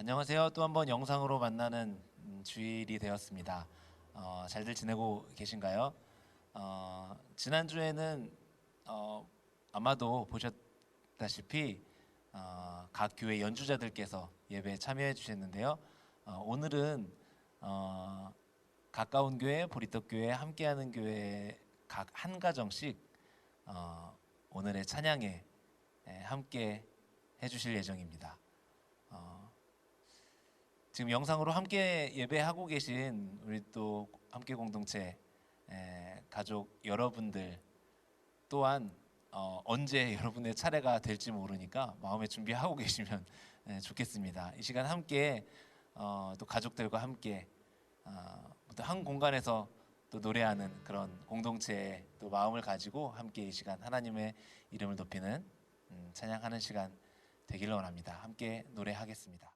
안녕하세요. 또 한 번 영상으로 만나는 주일이 되었습니다. 잘들 지내고 계신가요? 지난주에는 아마도 보셨다시피 각 교회 연주자들께서 예배에 참여해 주셨는데요. 오늘은 가까운 교회, 보리떡 교회, 함께하는 교회 각 한 가정씩 오늘의 찬양에 함께 해주실 예정입니다. 지금 영상으로 함께 예배하고 계신 우리 또 함께 공동체 가족 여러분들 또한 언제 여러분의 차례가 될지 모르니까 마음에 준비하고 계시면 좋겠습니다. 이 시간 함께 또 가족들과 함께 또 한 공간에서 또 노래하는 그런 공동체의 또 마음을 가지고 함께 이 시간 하나님의 이름을 높이는 찬양하는 시간 되기를 원합니다. 함께 노래하겠습니다.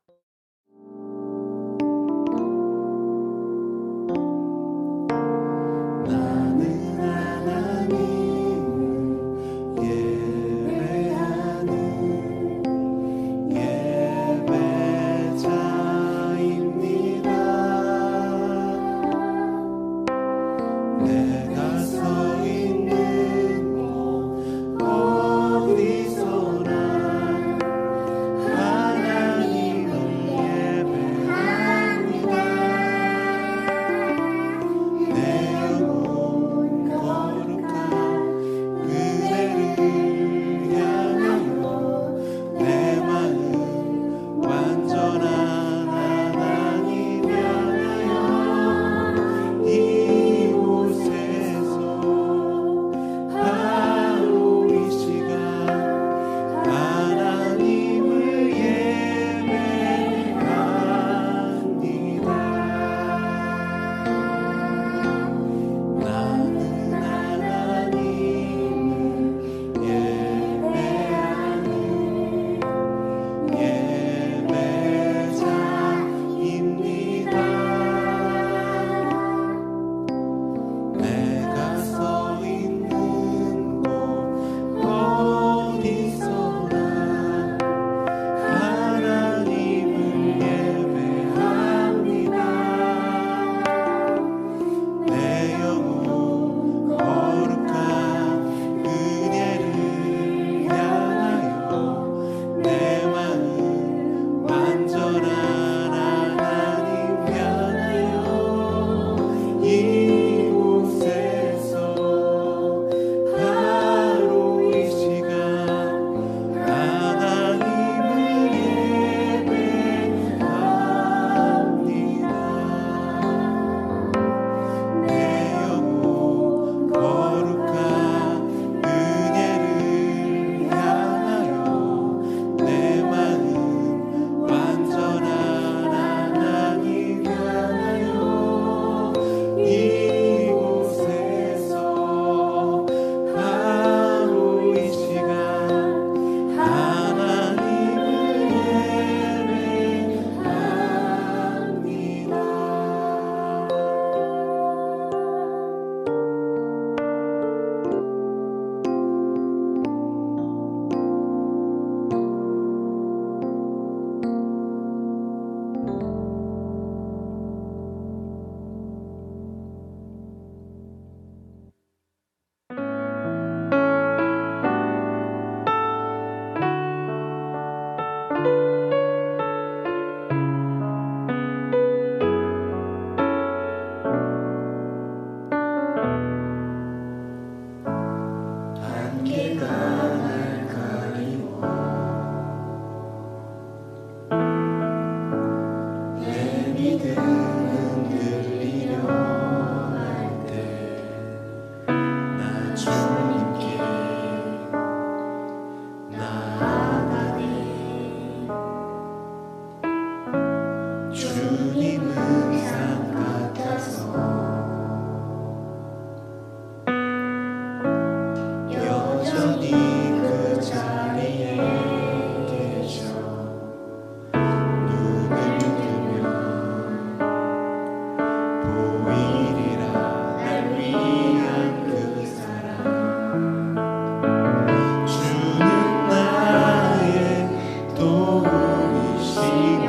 도우시며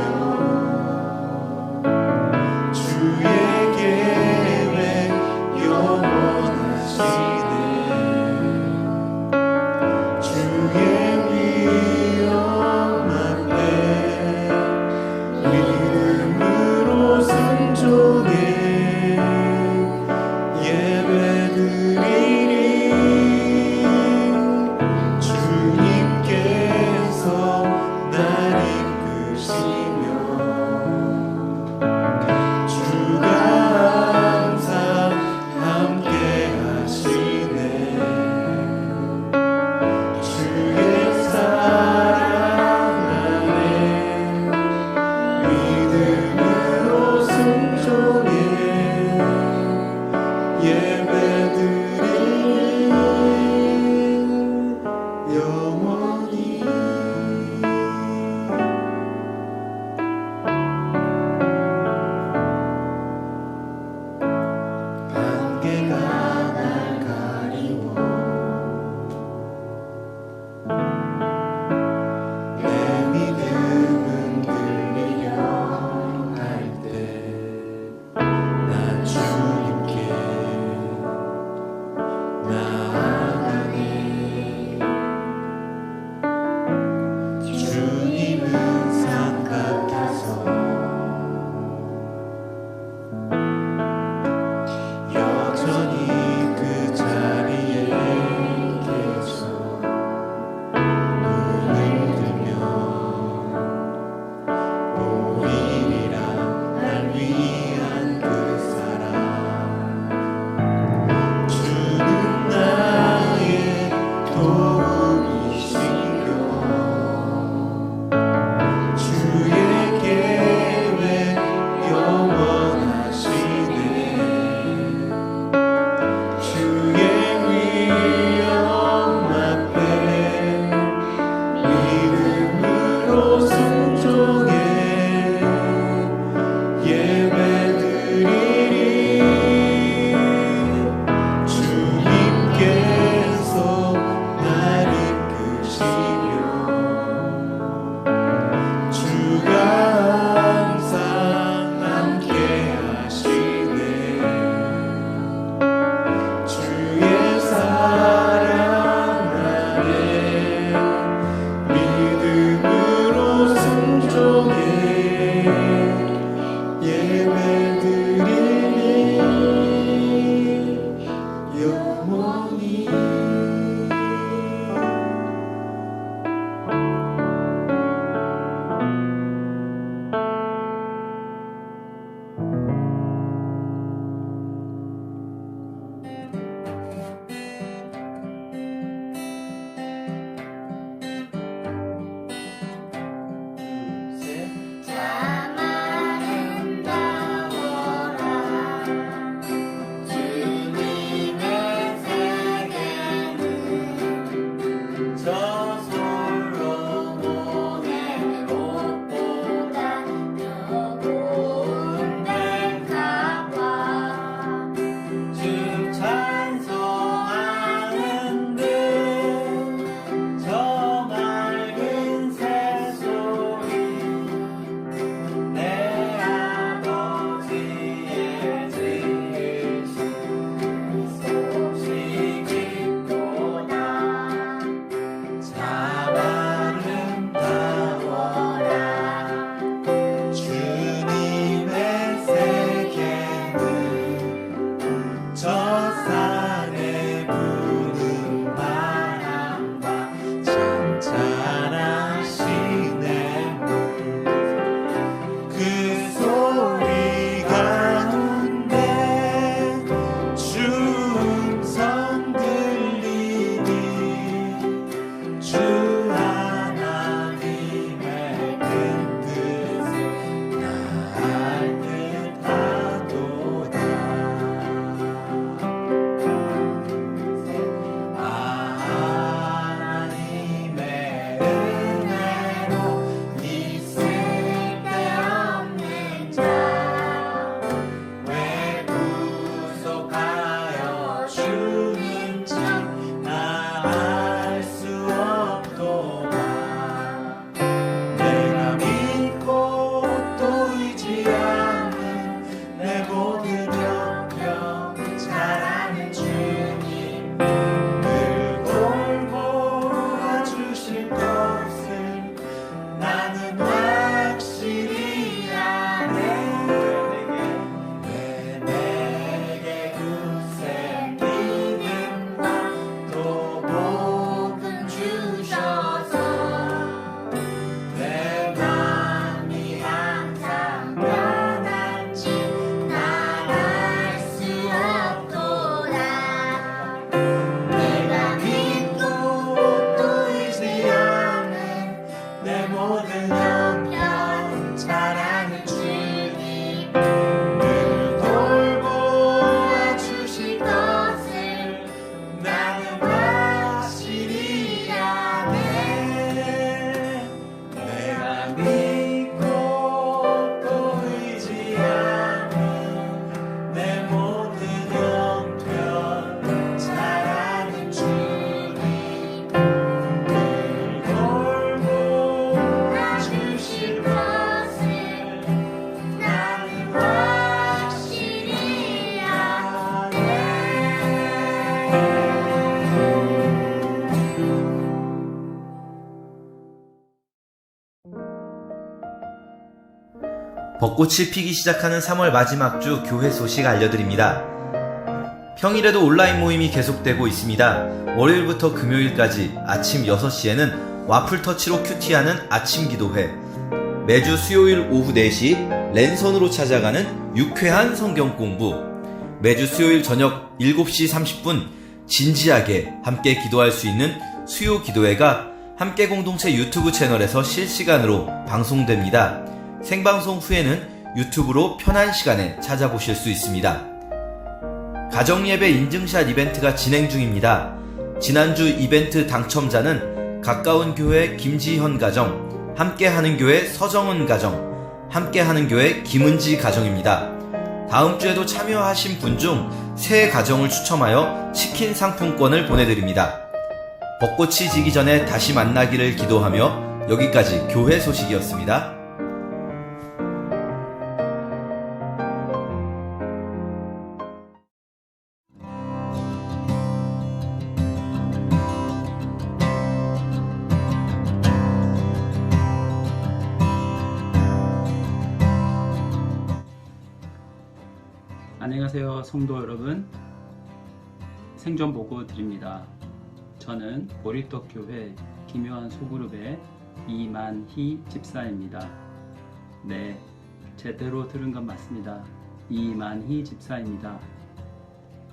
순종의 예배드리리. 주님께서 날 이끄시며 주가 항상 함께 하시네. 주의 사랑 안에 믿음으로 순종해 예배드리니 영원히. 참 아름다워라 주님의 세계는 저 솔로몬의 옷보다 더 고운 백합과 주 찬송하는 듯 저 맑은 새소리 내 아버지의 지으신 소식 깊도다. 참 아름다워라 주님의 세계는 저 산에 부는 바람과 찬찬하시네 물. 그 소리 가운데 주 음성 들리니 주 하나님의 큰 뜻을 나알 듯하도다. 하나님의 은혜로 있을 데 없는 자 왜 구속하여 주는 참 나알 수 없도다. 내가 믿고 또 의지하는 내 모든 형편 잘하는 주님 늘 돌보아주실 것을 나는 확실히 아네. 왜 내게 굳세 믿음과 또 복음 주셔서 내 맘이 항상 편한지 날 알 수 없도다. 내가 믿고 또 의지하는 내 모든 형편 잘하는 주님 늘 돌보아 주실 것을 나는 확실히 아네. 내가 믿고 또 의지하는 내 모든 형편 잘하는 주님 늘 돌보아 주실 것을 나는 확실히 아네. 벚꽃이 피기 시작하는 3월 마지막 주 교회 소식 알려드립니다. 평일에도 온라인 모임이 계속되고 있습니다. 월요일부터 금요일까지 아침 6시에는 와플터치로 큐티하는 아침 기도회, 매주 수요일 오후 4시 랜선으로 찾아가는 유쾌한 성경 공부, 매주 수요일 저녁 7시 30분 진지하게 함께 기도할 수 있는 수요 기도회가 함께 공동체 유튜브 채널에서 실시간으로 방송됩니다. 생방송 후에는 유튜브로 편한 시간에 찾아보실 수 있습니다. 가정예배 인증샷 이벤트가 진행 중입니다. 지난주 이벤트 당첨자는 가까운 교회 김지현 가정, 함께하는 교회 서정은 가정, 함께하는 교회 김은지 가정입니다. 다음 주에도 참여하신 분 중 3가정을 추첨하여 치킨 상품권을 보내드립니다. 벚꽃이 지기 전에 다시 만나기를 기도하며 여기까지 교회 소식이었습니다. 안녕하세요, 성도 여러분. 생전 보고 드립니다. 저는 보리떡교회 기묘한 소그룹의 이만희 집사입니다. 네, 제대로 들은 건 맞습니다. 이만희 집사입니다.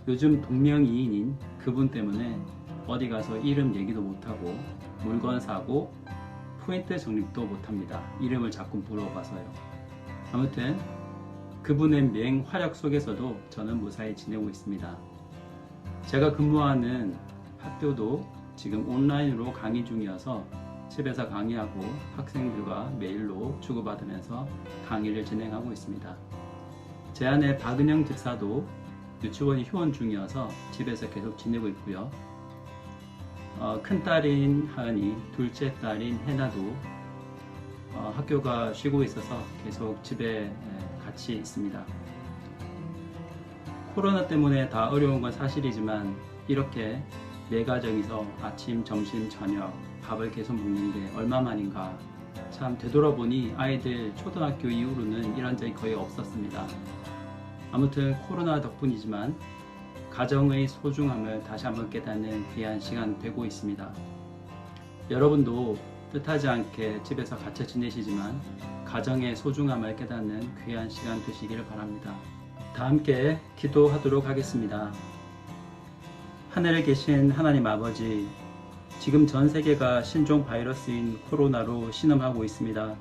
요즘 동명이인인 그분 때문에 어디 가서 이름 얘기도 못하고 물건 사고 포인트 적립도 못합니다. 이름을 자꾸 물어봐서요. 아무튼 그분의 맹활약 속에서도 저는 무사히 지내고 있습니다. 제가 근무하는 학교도 지금 온라인으로 강의 중이어서 집에서 강의하고 학생들과 메일로 주고받으면서 강의를 진행하고 있습니다. 제 아내 박은영 집사도 유치원 휴원 중이어서 집에서 계속 지내고 있고요. 큰딸인 하은이, 둘째 딸인 해나도 학교가 쉬고 있어서 계속 집에 같이 있습니다. 코로나 때문에 다 어려운 건 사실이지만 이렇게 네 가정이서 아침, 점심, 저녁 밥을 계속 먹는 게 얼마만인가. 참 되돌아보니 아이들 초등학교 이후로는 이런 적이 거의 없었습니다. 아무튼 코로나 덕분이지만 가정의 소중함을 다시 한번 깨닫는 귀한 시간 되고 있습니다. 여러분도 뜻하지 않게 집에서 갇혀 지내시지만 가정의 소중함을 깨닫는 귀한 시간 되시기를 바랍니다. 다 함께 기도하도록 하겠습니다. 하늘에 계신 하나님 아버지, 지금 전 세계가 신종 바이러스인 코로나로 신음하고 있습니다.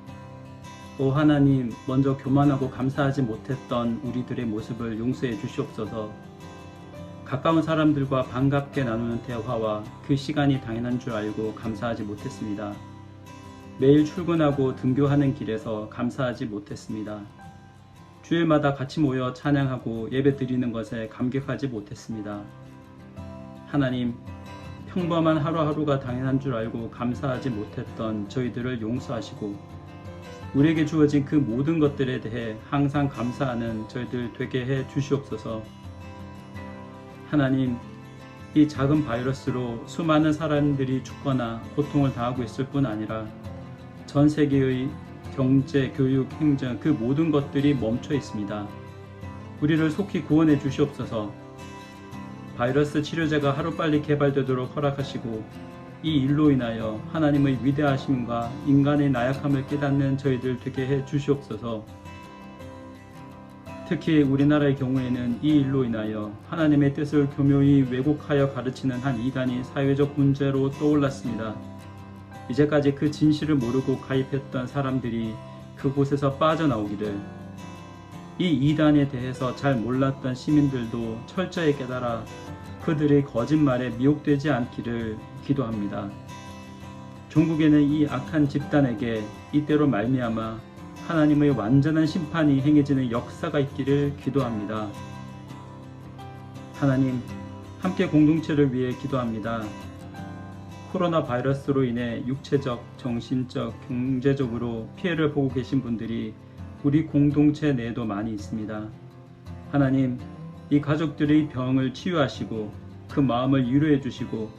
오 하나님, 먼저 교만하고 감사하지 못했던 우리들의 모습을 용서해 주시옵소서. 가까운 사람들과 반갑게 나누는 대화와 그 시간이 당연한 줄 알고 감사하지 못했습니다. 매일 출근하고 등교하는 길에서 감사하지 못했습니다. 주일마다 같이 모여 찬양하고 예배 드리는 것에 감격하지 못했습니다. 하나님, 평범한 하루하루가 당연한 줄 알고 감사하지 못했던 저희들을 용서하시고 우리에게 주어진 그 모든 것들에 대해 항상 감사하는 저희들 되게 해 주시옵소서. 하나님, 이 작은 바이러스로 수많은 사람들이 죽거나 고통을 당하고 있을 뿐 아니라 전 세계의 경제, 교육, 행정 그 모든 것들이 멈춰 있습니다. 우리를 속히 구원해 주시옵소서. 바이러스 치료제가 하루빨리 개발되도록 허락하시고 이 일로 인하여 하나님의 위대하심과 인간의 나약함을 깨닫는 저희들 되게 해 주시옵소서. 특히 우리나라의 경우에는 이 일로 인하여 하나님의 뜻을 교묘히 왜곡하여 가르치는 한 이단이 사회적 문제로 떠올랐습니다. 이제까지 그 진실을 모르고 가입했던 사람들이 그곳에서 빠져나오기를, 이 이단에 대해서 잘 몰랐던 시민들도 철저히 깨달아 그들의 거짓말에 미혹되지 않기를 기도합니다. 종국에는 이 악한 집단에게 이때로 말미암아 하나님의 완전한 심판이 행해지는 역사가 있기를 기도합니다. 하나님, 함께 공동체를 위해 기도합니다. 코로나 바이러스로 인해 육체적, 정신적, 경제적으로 피해를 보고 계신 분들이 우리 공동체 내에도 많이 있습니다. 하나님, 이 가족들의 병을 치유하시고 그 마음을 위로해 주시고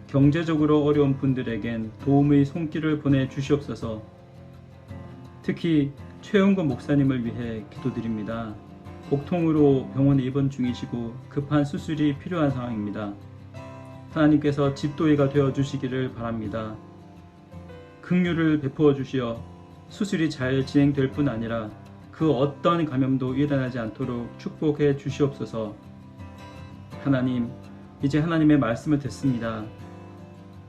경제적으로 어려운 분들에겐 도움의 손길을 보내주시옵소서. 특히 최영건 목사님을 위해 기도드립니다. 복통으로 병원에 입원 중이시고 급한 수술이 필요한 상황입니다. 하나님께서 집도의가 되어주시기를 바랍니다. 긍휼을 베푸어 주시어 수술이 잘 진행될 뿐 아니라 그 어떤 감염도 일어나지 않도록 축복해 주시옵소서. 하나님, 이제 하나님의 말씀을 듣습니다.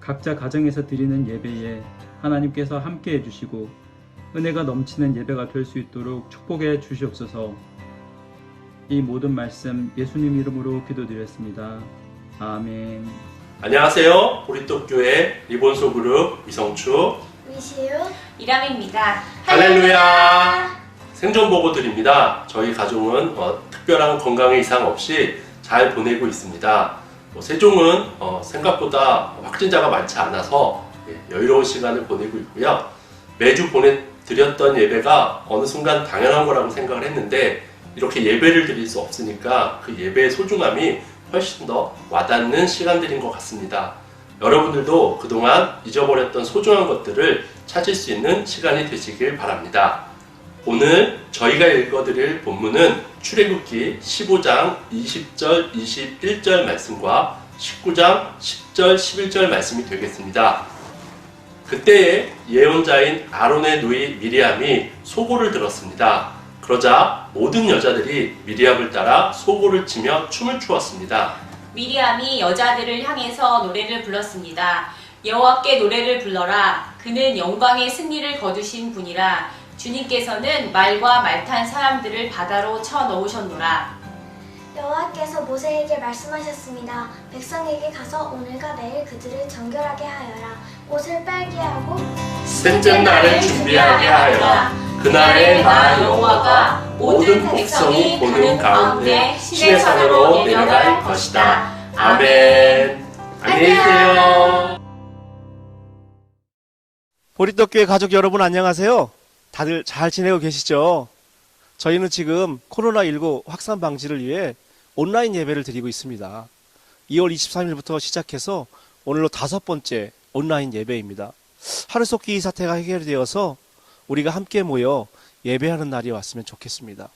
각자 가정에서 드리는 예배에 하나님께서 함께 해주시고 은혜가 넘치는 예배가 될 수 있도록 축복해 주시옵소서. 이 모든 말씀 예수님 이름으로 기도드렸습니다. 아멘. 안녕하세요. 보리떡교회 리본소 그룹 이성추 이시우 이람입니다. 할렐루야! 생존 보고 드립니다. 저희 가족은 특별한 건강에 이상 없이 잘 보내고 있습니다. 세종은 생각보다 확진자가 많지 않아서 여유로운 시간을 보내고 있고요. 매주 보내드렸던 예배가 어느 순간 당연한 거라고 생각을 했는데 이렇게 예배를 드릴 수 없으니까 그 예배의 소중함이 훨씬 더 와닿는 시간들인 것 같습니다. 여러분들도 그동안 잊어버렸던 소중한 것들을 찾을 수 있는 시간이 되시길 바랍니다. 오늘 저희가 읽어드릴 본문은 출애굽기 15장 20절 21절 말씀과 19장 10절 11절 말씀이 되겠습니다. 그때에 예언자인 아론의 누이 미리암이 소고를 들었습니다. 그러자 모든 여자들이 미리암을 따라 소고를 치며 춤을 추었습니다. 미리암이 여자들을 향해서 노래를 불렀습니다. 여호와께 노래를 불러라. 그는 영광의 승리를 거두신 분이라. 주님께서는 말과 말 탄 사람들을 바다로 쳐 넣으셨노라. 여호와께서 모세에게 말씀하셨습니다. 백성에게 가서 오늘과 내일 그들을 정결하게 하여라. 옷을 빨게 하고 셋째 날을 준비하게 하여라. 그날에 나 여호와가 모든 백성이 보는 가운데 신의 산으로 내려갈 것이다. 아멘. 안녕히 계세요. 보리떡교회 가족 여러분 안녕하세요. 다들 잘 지내고 계시죠? 저희는 지금 코로나19 확산 방지를 위해 온라인 예배를 드리고 있습니다. 2월 23일부터 시작해서 오늘로 5번째 온라인 예배입니다. 하루속기 사태가 해결되어서 우리가 함께 모여 예배하는 날이 왔으면 좋겠습니다.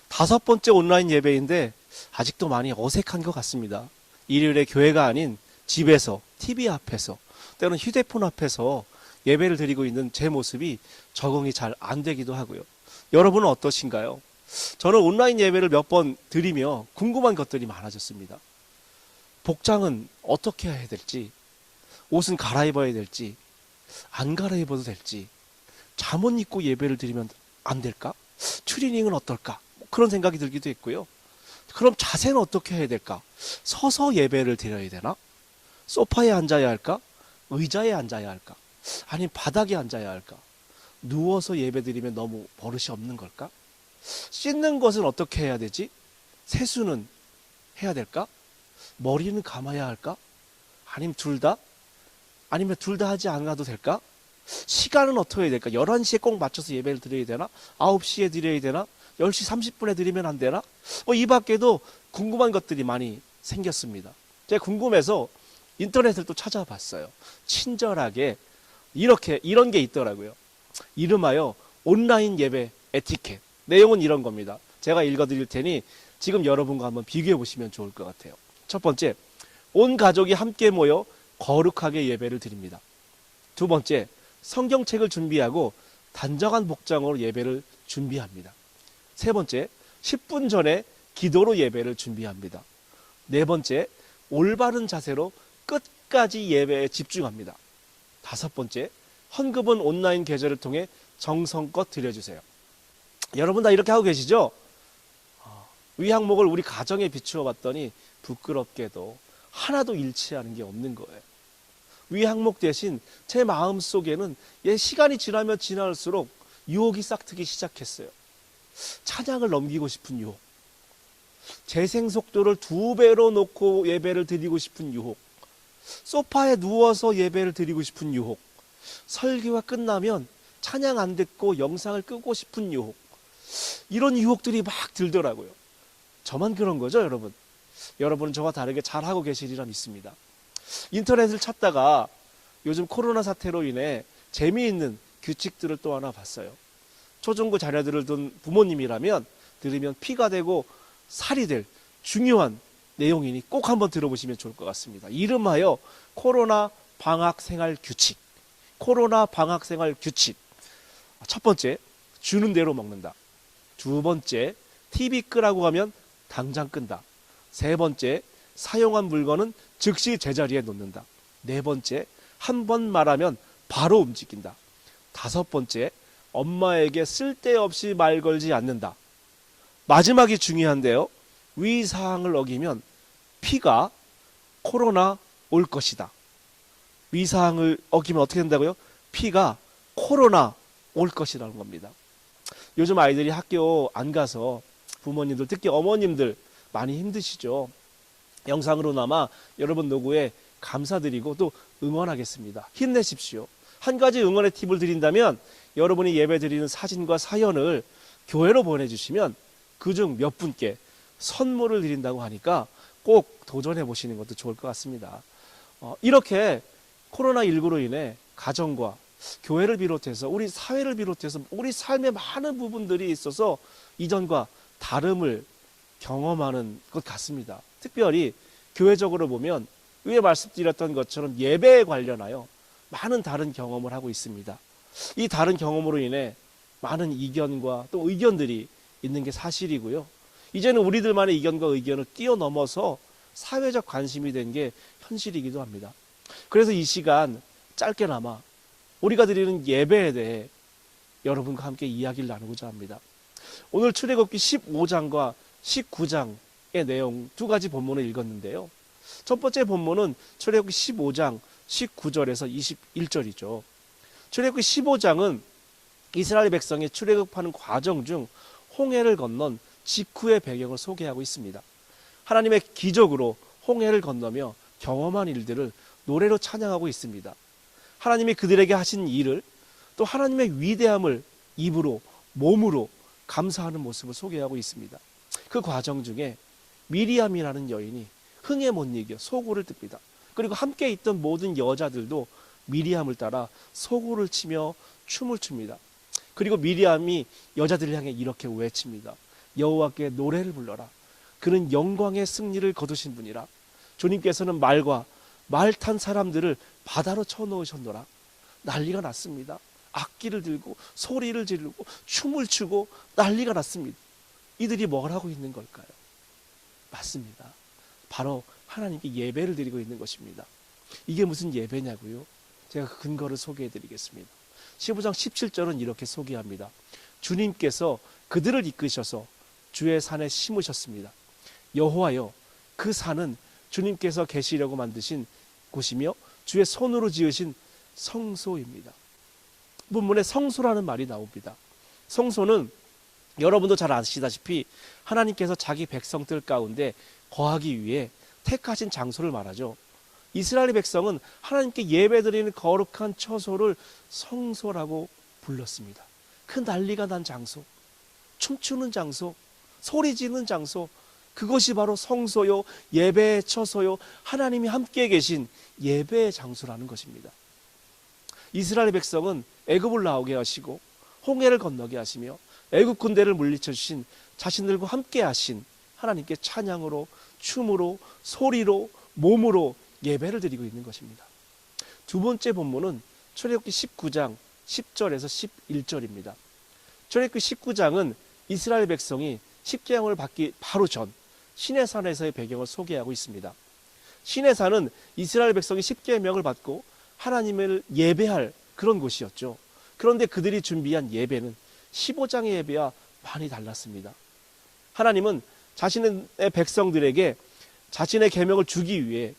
5번째 온라인 예배인데 아직도 많이 어색한 것 같습니다. 일요일에 교회가 아닌 집에서, TV 앞에서, 때로는 휴대폰 앞에서 예배를 드리고 있는 제 모습이 적응이 잘 안 되기도 하고요. 여러분은 어떠신가요? 저는 온라인 예배를 몇 번 드리며 궁금한 것들이 많아졌습니다. 복장은 어떻게 해야 될지, 옷은 갈아입어야 될지, 안 갈아입어도 될지, 잠옷 입고 예배를 드리면 안 될까? 추리닝은 어떨까? 그런 생각이 들기도 했고요. 그럼 자세는 어떻게 해야 될까? 서서 예배를 드려야 되나? 소파에 앉아야 할까? 의자에 앉아야 할까? 아니면 바닥에 앉아야 할까? 누워서 예배 드리면 너무 버릇이 없는 걸까? 씻는 것은 어떻게 해야 되지? 세수는 해야 될까? 머리는 감아야 할까? 아니면 둘 다? 아니면 둘 다 하지 않아도 될까? 시간은 어떻게 해야 될까? 11시에 꼭 맞춰서 예배를 드려야 되나? 9시에 드려야 되나? 10시 30분에 드리면 안 되나? 이 밖에도 궁금한 것들이 많이 생겼습니다. 제가 궁금해서 인터넷을 또 찾아봤어요. 친절하게 이런 게 있더라고요. 이름하여 온라인 예배 에티켓. 내용은 이런 겁니다. 제가 읽어드릴 테니 지금 여러분과 한번 비교해 보시면 좋을 것 같아요. 첫 번째, 온 가족이 함께 모여 거룩하게 예배를 드립니다. 두 번째, 성경책을 준비하고 단정한 복장으로 예배를 준비합니다. 세 번째, 10분 전에 기도로 예배를 준비합니다. 네 번째, 올바른 자세로 끝까지 예배에 집중합니다. 다섯 번째, 헌금은 온라인 계좌를 통해 정성껏 드려주세요. 여러분 다 이렇게 하고 계시죠? 이 항목을 우리 가정에 비추어 봤더니 부끄럽게도 하나도 일치하는 게 없는 거예요. 이 항목 대신 제 마음 속에는 시간이 지나면 지날수록 유혹이 싹트기 시작했어요. 찬양을 넘기고 싶은 유혹, 재생 속도를 2배로 놓고 예배를 드리고 싶은 유혹, 소파에 누워서 예배를 드리고 싶은 유혹, 설교가 끝나면 찬양 안 듣고 영상을 끄고 싶은 유혹, 이런 유혹들이 막 들더라고요. 저만 그런 거죠, 여러분? 여러분은 저와 다르게 잘하고 계시리라 믿습니다. 인터넷을 찾다가 요즘 코로나 사태로 인해 재미있는 규칙들을 또 하나 봤어요. 초중고 자녀들을 둔 부모님이라면 들으면 피가 되고 살이 될 중요한 내용이니 꼭 한번 들어보시면 좋을 것 같습니다. 이름하여 코로나 방학생활 규칙. 코로나 방학생활 규칙. 첫 번째, 주는 대로 먹는다. 두 번째, TV 끄라고 하면 당장 끈다. 세 번째, 사용한 물건은 즉시 제자리에 놓는다. 네 번째, 한 번 말하면 바로 움직인다. 다섯 번째, 엄마에게 쓸데없이 말 걸지 않는다. 마지막이 중요한데요. 위 사항을 어기면 피가 코로나 올 것이다. 위 사항을 어기면 어떻게 된다고요? 피가 코로나 올 것이라는 겁니다. 요즘 아이들이 학교 안 가서 부모님들, 특히 어머님들 많이 힘드시죠. 영상으로나마 여러분 노고에 감사드리고 또 응원하겠습니다. 힘내십시오. 한 가지 응원의 팁을 드린다면 여러분이 예배 드리는 사진과 사연을 교회로 보내주시면 그중 몇 분께 선물을 드린다고 하니까 꼭 도전해 보시는 것도 좋을 것 같습니다. 이렇게 코로나19로 인해 가정과 교회를 비롯해서 우리 사회를 비롯해서 우리 삶의 많은 부분들이 있어서 이전과 다름을 경험하는 것 같습니다. 특별히 교회적으로 보면 위에 말씀드렸던 것처럼 예배에 관련하여 많은 다른 경험을 하고 있습니다. 이 다른 경험으로 인해 많은 이견과 또 의견들이 있는 게 사실이고요. 이제는 우리들만의 이견과 의견을 뛰어넘어서 사회적 관심이 된 게 현실이기도 합니다. 그래서 이 시간 짧게나마 우리가 드리는 예배에 대해 여러분과 함께 이야기를 나누고자 합니다. 오늘 출애굽기 15장과 19장의 내용 두 가지 본문을 읽었는데요. 첫 번째 본문은 출애굽기 15장 19절에서 21절이죠. 출애굽기 15장은 이스라엘 백성이 출애굽하는 과정 중 홍해를 건넌 직후의 배경을 소개하고 있습니다. 하나님의 기적으로 홍해를 건너며 경험한 일들을 노래로 찬양하고 있습니다. 하나님이 그들에게 하신 일을 또 하나님의 위대함을 입으로 몸으로 감사하는 모습을 소개하고 있습니다. 그 과정 중에 미리암이라는 여인이 흥에 못 이겨 소고를 뜹니다. 그리고 함께 있던 모든 여자들도 미리암을 따라 소고를 치며 춤을 춥니다. 그리고 미리암이 여자들을 향해 이렇게 외칩니다. 여호와께 노래를 불러라. 그는 영광의 승리를 거두신 분이라. 주님께서는 말과 말 탄 사람들을 바다로 쳐넣으셨노라. 난리가 났습니다. 악기를 들고 소리를 지르고 춤을 추고 난리가 났습니다. 이들이 뭘 하고 있는 걸까요? 맞습니다. 바로 하나님께 예배를 드리고 있는 것입니다. 이게 무슨 예배냐고요? 제가 그 근거를 소개해 드리겠습니다. 15장 17절은 이렇게 소개합니다. 주님께서 그들을 이끄셔서 주의 산에 심으셨습니다. 여호와여, 그 산은 주님께서 계시려고 만드신 곳이며 주의 손으로 지으신 성소입니다. 본문에 성소라는 말이 나옵니다. 성소는 여러분도 잘 아시다시피 하나님께서 자기 백성들 가운데 거하기 위해 택하신 장소를 말하죠. 이스라엘 백성은 하나님께 예배드리는 거룩한 처소를 성소라고 불렀습니다. 그 난리가 난 장소, 춤추는 장소, 소리 지르는 장소, 그것이 바로 성소요, 예배의 처소요, 하나님이 함께 계신 예배의 장소라는 것입니다. 이스라엘 백성은 애굽을 나오게 하시고 홍해를 건너게 하시며 애굽 군대를 물리쳐 주신 자신들과 함께 하신 하나님께 찬양으로, 춤으로, 소리로, 몸으로 예배를 드리고 있는 것입니다. 두 번째 본문은 출애굽기 19장 10절에서 11절입니다. 출애굽기 19장은 이스라엘 백성이 십계명을 받기 바로 전 시내산에서의 배경을 소개하고 있습니다. 시내산은 이스라엘 백성이 십계명을 받고 하나님을 예배할 그런 곳이었죠. 그런데 그들이 준비한 예배는 15장의 예배와 많이 달랐습니다. 하나님은 자신의 백성들에게 자신의 계명을 주기 위해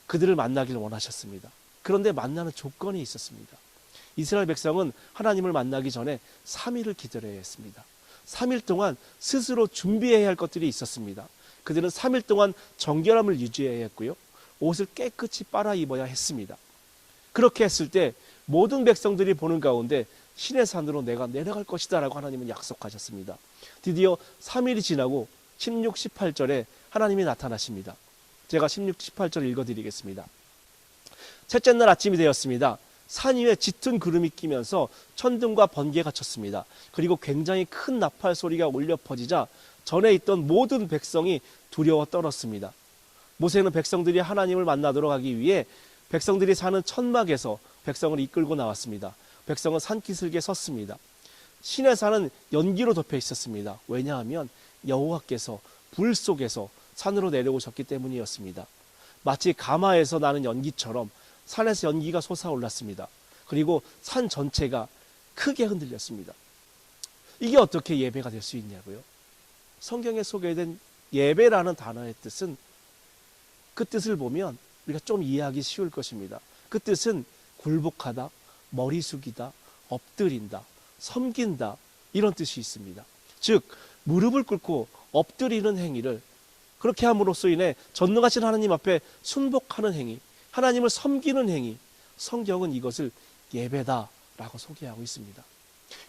그들을 만나기를 원하셨습니다. 그런데 만나는 조건이 있었습니다. 이스라엘 백성은 하나님을 만나기 전에 3일을 기다려야 했습니다. 3일 동안 스스로 준비해야 할 것들이 있었습니다. 그들은 3일 동안 정결함을 유지해야 했고요. 옷을 깨끗이 빨아 입어야 했습니다. 그렇게 했을 때 모든 백성들이 보는 가운데 신의 산으로 내가 내려갈 것이다 라고 하나님은 약속하셨습니다. 드디어 3일이 지나고 16, 18절에 하나님이 나타나십니다. 제가 16, 18절 읽어드리겠습니다. 셋째 날 아침이 되었습니다. 산 위에 짙은 구름이 끼면서 천둥과 번개가 쳤습니다. 그리고 굉장히 큰 나팔 소리가 울려 퍼지자 전에 있던 모든 백성이 두려워 떨었습니다. 모세는 백성들이 하나님을 만나도록 하기 위해 백성들이 사는 천막에서 백성을 이끌고 나왔습니다. 백성은 산기슭에 섰습니다. 신의 산은 연기로 덮여 있었습니다. 왜냐하면 여호와께서 불 속에서 산으로 내려오셨기 때문이었습니다. 마치 가마에서 나는 연기처럼 산에서 연기가 솟아올랐습니다. 그리고 산 전체가 크게 흔들렸습니다. 이게 어떻게 예배가 될 수 있냐고요? 성경에 소개된 예배라는 단어의 뜻은 그 뜻을 보면 우리가 좀 이해하기 쉬울 것입니다. 그 뜻은 굴복하다, 머리 숙이다, 엎드린다, 섬긴다 이런 뜻이 있습니다. 즉 무릎을 꿇고 엎드리는 행위를 그렇게 함으로써 인해 전능하신 하나님 앞에 순복하는 행위, 하나님을 섬기는 행위, 성경은 이것을 예배다라고 소개하고 있습니다.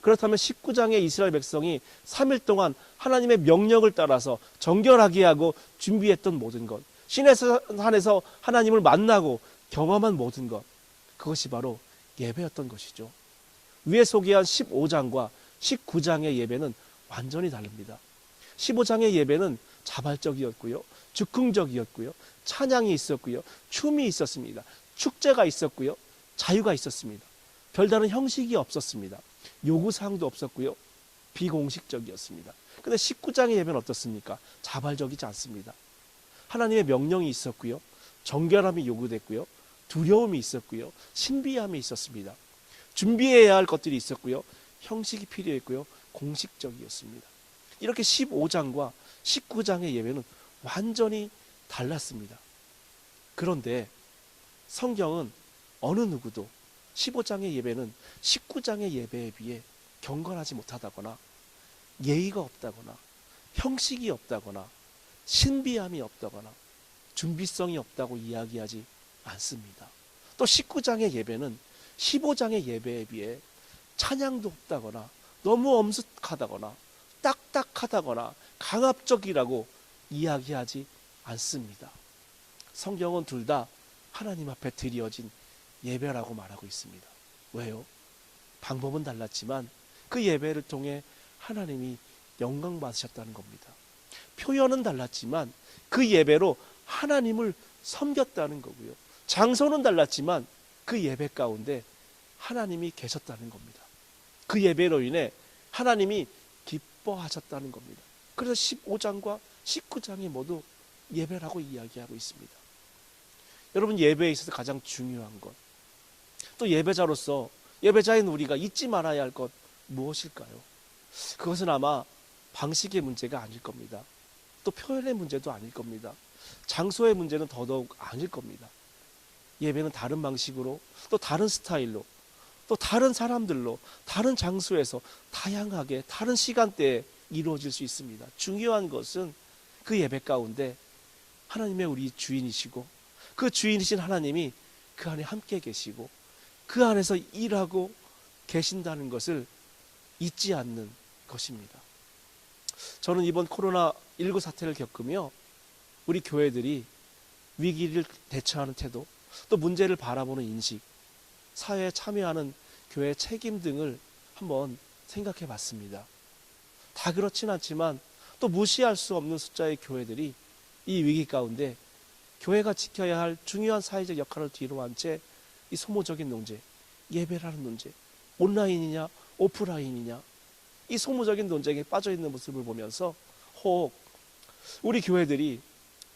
그렇다면 19장의 이스라엘 백성이 3일 동안 하나님의 명령을 따라서 정결하게 하고 준비했던 모든 것, 신의 산에서 하나님을 만나고 경험한 모든 것, 그것이 바로 예배였던 것이죠. 위에 소개한 15장과 19장의 예배는 완전히 다릅니다. 15장의 예배는 자발적이었고요, 즉흥적이었고요, 찬양이 있었고요, 춤이 있었습니다. 축제가 있었고요, 자유가 있었습니다. 별다른 형식이 없었습니다. 요구사항도 없었고요, 비공식적이었습니다. 근데 19장의 예배는 어떻습니까? 자발적이지 않습니다. 하나님의 명령이 있었고요, 정결함이 요구됐고요, 두려움이 있었고요, 신비함이 있었습니다. 준비해야 할 것들이 있었고요, 형식이 필요했고요, 공식적이었습니다. 이렇게 15장과 19장의 예배는 완전히 달랐습니다. 그런데 성경은 어느 누구도 15장의 예배는 19장의 예배에 비해 경건하지 못하다거나 예의가 없다거나 형식이 없다거나 신비함이 없다거나 준비성이 없다고 이야기하지 않습니다. 또 19장의 예배는 15장의 예배에 비해 찬양도 없다거나 너무 엄숙하다거나 딱딱하다거나 강압적이라고 이야기하지 않습니다. 성경은 둘 다 하나님 앞에 드려진 예배라고 말하고 있습니다. 왜요? 방법은 달랐지만 그 예배를 통해 하나님이 영광 받으셨다는 겁니다. 표현은 달랐지만 그 예배로 하나님을 섬겼다는 거고요. 장소는 달랐지만 그 예배 가운데 하나님이 계셨다는 겁니다. 그 예배로 인해 하나님이 기뻐하셨다는 겁니다. 그래서 15장과 19장이 모두 예배라고 이야기하고 있습니다. 여러분, 예배에 있어서 가장 중요한 것, 또 예배자로서 예배자인 우리가 잊지 말아야 할 것 무엇일까요? 그것은 아마 방식의 문제가 아닐 겁니다. 또 표현의 문제도 아닐 겁니다. 장소의 문제는 더더욱 아닐 겁니다. 예배는 다른 방식으로, 또 다른 스타일로, 또 다른 사람들로, 다른 장소에서 다양하게 다른 시간대에 이루어질 수 있습니다. 중요한 것은 그 예배 가운데 하나님의 우리 주인이시고 그 주인이신 하나님이 그 안에 함께 계시고 그 안에서 일하고 계신다는 것을 잊지 않는 것입니다. 저는 이번 코로나19 사태를 겪으며 우리 교회들이 위기를 대처하는 태도, 또 문제를 바라보는 인식, 사회에 참여하는 교회의 책임 등을 한번 생각해 봤습니다. 다 그렇진 않지만 또 무시할 수 없는 숫자의 교회들이 이 위기 가운데 교회가 지켜야 할 중요한 사회적 역할을 뒤로 한 채 이 소모적인 논제, 예배라는 논제, 온라인이냐 오프라인이냐, 이 소모적인 논쟁에 빠져있는 모습을 보면서 혹 우리 교회들이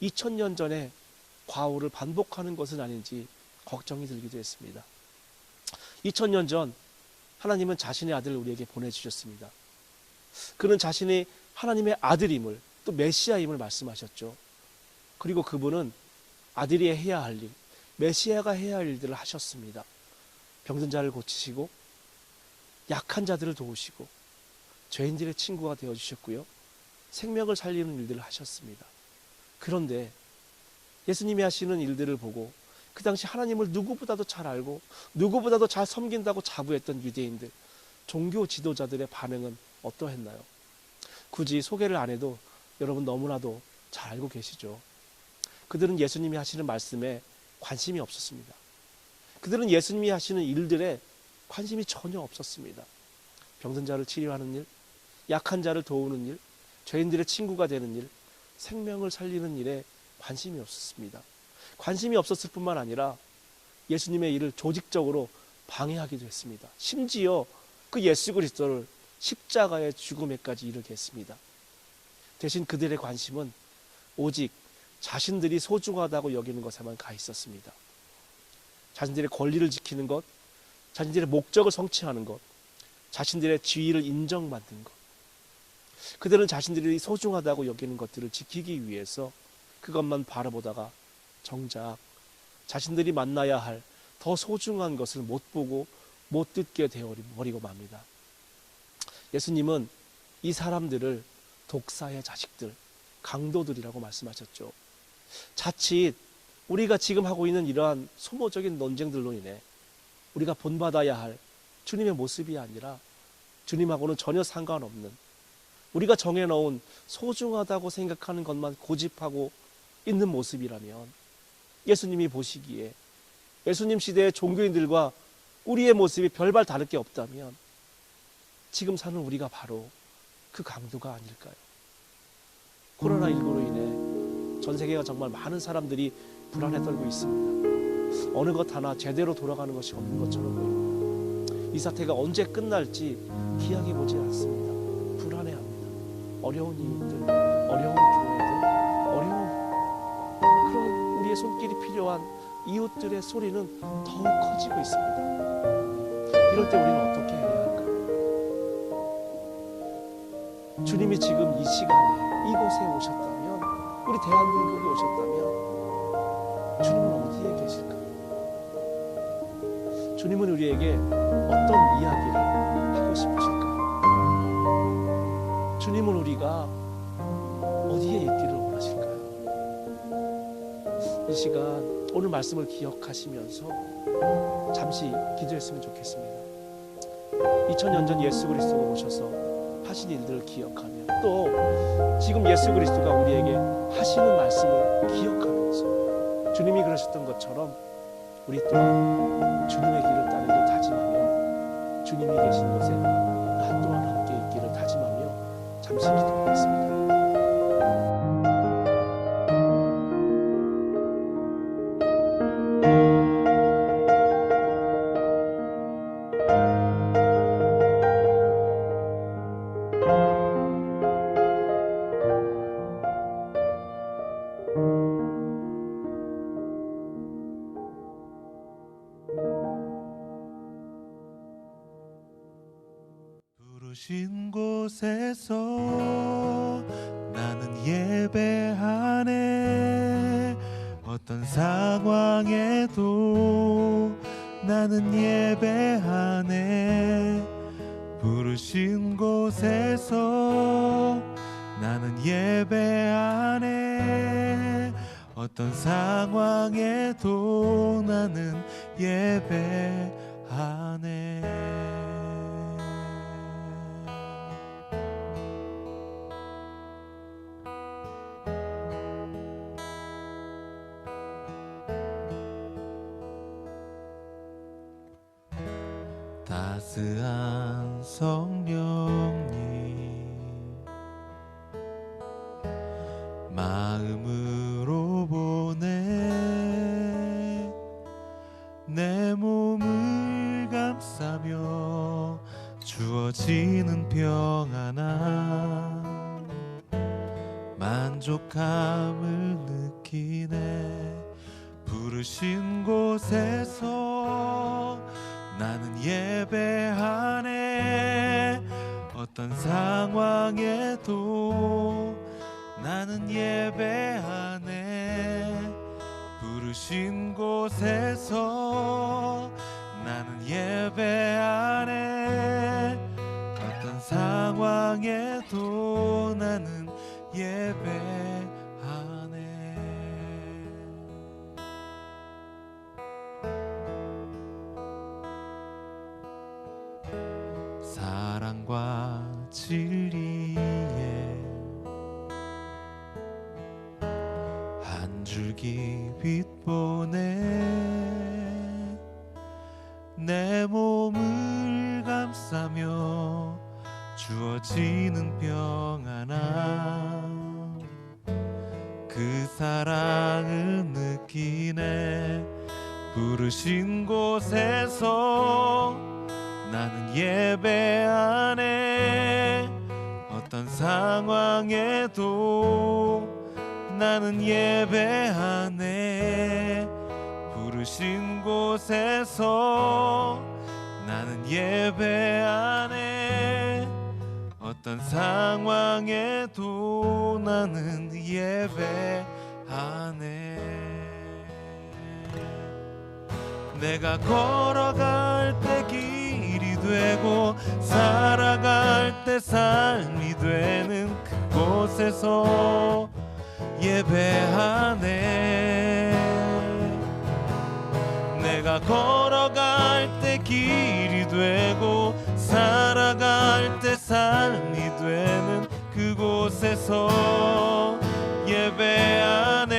2000년 전에 과오를 반복하는 것은 아닌지 걱정이 들기도 했습니다. 2000년 전 하나님은 자신의 아들을 우리에게 보내주셨습니다. 그는 자신이 하나님의 아들임을, 또 메시아임을 말씀하셨죠. 그리고 그분은 아들이 해야 할 일, 메시아가 해야 할 일들을 하셨습니다. 병든 자를 고치시고 약한 자들을 도우시고 죄인들의 친구가 되어주셨고요, 생명을 살리는 일들을 하셨습니다. 그런데 예수님이 하시는 일들을 보고 그 당시 하나님을 누구보다도 잘 알고 누구보다도 잘 섬긴다고 자부했던 유대인들, 종교 지도자들의 반응은 어떠했나요? 굳이 소개를 안 해도 여러분 너무나도 잘 알고 계시죠. 그들은 예수님이 하시는 말씀에 관심이 없었습니다. 그들은 예수님이 하시는 일들에 관심이 전혀 없었습니다. 병든 자를 치료하는 일, 약한 자를 도우는 일, 죄인들의 친구가 되는 일, 생명을 살리는 일에 관심이 없었습니다. 관심이 없었을 뿐만 아니라 예수님의 일을 조직적으로 방해하기도 했습니다. 심지어 그 예수 그리스도를 십자가의 죽음에까지 이르게 했습니다. 대신 그들의 관심은 오직 자신들이 소중하다고 여기는 것에만 가 있었습니다. 자신들의 권리를 지키는 것, 자신들의 목적을 성취하는 것, 자신들의 지위를 인정받는 것, 그들은 자신들이 소중하다고 여기는 것들을 지키기 위해서 그것만 바라보다가 정작 자신들이 만나야 할 더 소중한 것을 못 보고 못 듣게 되어버리고 맙니다. 예수님은 이 사람들을 독사의 자식들, 강도들이라고 말씀하셨죠. 자칫 우리가 지금 하고 있는 이러한 소모적인 논쟁들로 인해 우리가 본받아야 할 주님의 모습이 아니라 주님하고는 전혀 상관없는, 우리가 정해놓은 소중하다고 생각하는 것만 고집하고 있는 모습이라면, 예수님이 보시기에 예수님 시대의 종교인들과 우리의 모습이 별반 다를 게 없다면 지금 사는 우리가 바로 그 강도가 아닐까요? 코로나19로 인해 전 세계가 정말 많은 사람들이 불안에 떨고 있습니다. 어느 것 하나 제대로 돌아가는 것이 없는 것처럼 보입니다. 이 사태가 언제 끝날지 기약해 보지 않습니다. 불안해합니다. 어려운 이웃들, 어려운 교회들, 어려운 그런 우리의 손길이 필요한 이웃들의 소리는 더욱 커지고 있습니다. 이럴 때 우리는 어떻게 해야 할까요? 주님이 지금 이 시간에 이곳에 오셨다면, 우리 대한민국에 오셨다면 주님은 어디에 계실까요? 주님은 우리에게 어떤 이야기를 하고 싶으실까요? 주님은 우리가 어디에 있기를 원하실까요? 이 시간 오늘 말씀을 기억하시면서 잠시 기도했으면 좋겠습니다. 2000년 전 예수 그리스도가 오셔서 하신 일들을 기억하며, 또 지금 예수 그리스도가 우리에게 하시는 말씀을 기억하면서 주님이 그러셨던 것처럼 우리 또한 주님의 길을 따르기를 다짐하며, 주님이 계신 곳에 나 또한 함께 있기를 다짐하며 잠시 기도하겠습니다. 부르신 곳에서 나는 예배하네. 어떤 상황에도 나는 예배하네. 부르신 곳에서 나는 예배하네. 어떤 상황에도 나는 예배하네. 따스한 성령님 마음으로 보내. 내 몸을 감싸며 주어지는 평안함, 만족감을 느끼네. 부르신 곳에서 나는 예배하네. 어떤 상황에도 나는 예배하네. 부르신 곳에서 나는 예배하네. 어떤 상황에도 나는 예배하네. 사랑과 진리에 한 줄기 빛 보내. 내 몸을 감싸며 주어지는 평안함, 그 사랑을 느끼네. 부르신 곳에서 나는 예배하네. 어떤 상황에도 나는 예배하네. 부르신 곳에서 나는 예배하네. 어떤 상황에도 나는 예배하네. 내가 걸어갈 때 길이 되고 살아갈 때 삶이 되는 그곳에서 예배하네. 내가 걸어갈 때 길이 되고 살아갈 때 삶이 되는 그곳에서 예배하네.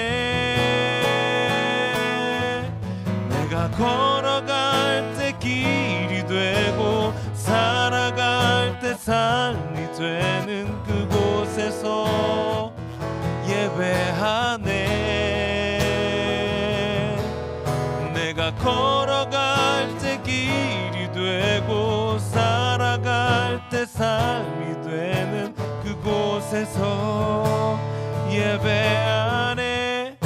내가 걸어갈 때 길이 되고 살아갈 때 삶이 되는 그곳에서 예배하네. 내가 걸어갈 때 길이 되고 살아갈 때 삶이 되는 그곳에서 예배하네.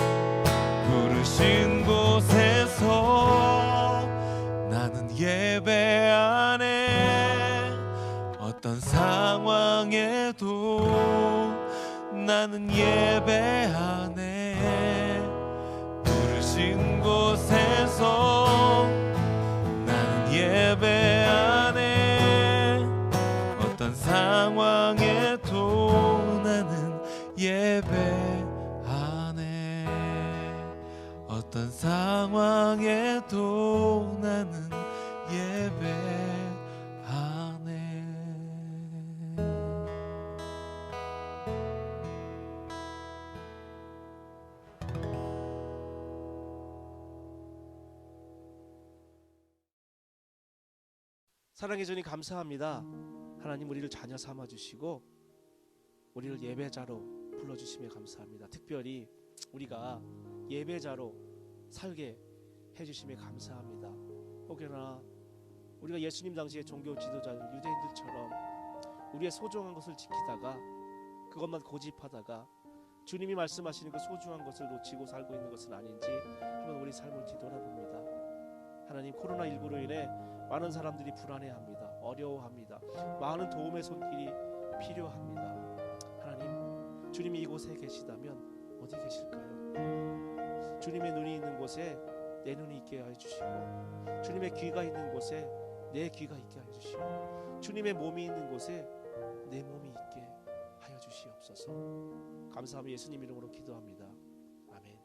부르신 곳에서 나는 예배하네. 어떤 상황에도 나는 예배하네. 부르신 곳에서 나는 예배하네. 어떤 상황에도 나는 예배하네. 어떤 상황에도 나는 예배하네. 사랑의 주님 감사합니다. 하나님 우리를 자녀 삼아 주시고 우리를 예배자로 불러주심에 감사합니다. 특별히 우리가 예배자로 살게 해주심에 감사합니다. 혹여나 우리가 예수님 당시의 종교 지도자들 유대인들처럼 우리의 소중한 것을 지키다가 그것만 고집하다가 주님이 말씀하시는 그 소중한 것을 놓치고 살고 있는 것은 아닌지 한번 우리 삶을 뒤돌아봅니다. 하나님, 코로나19로 인해 많은 사람들이 불안해합니다. 어려워합니다. 많은 도움의 손길이 필요합니다. 하나님, 주님이 이곳에 계시다면 어디 계실까요? 주님의 눈이 있는 곳에 내 눈이 있게 하여 주시고, 주님의 귀가 있는 곳에 내 귀가 있게 하여 주시고, 주님의 몸이 있는 곳에 내 몸이 있게 하여 주시옵소서. 감사하며 예수님 이름으로 기도합니다. 아멘.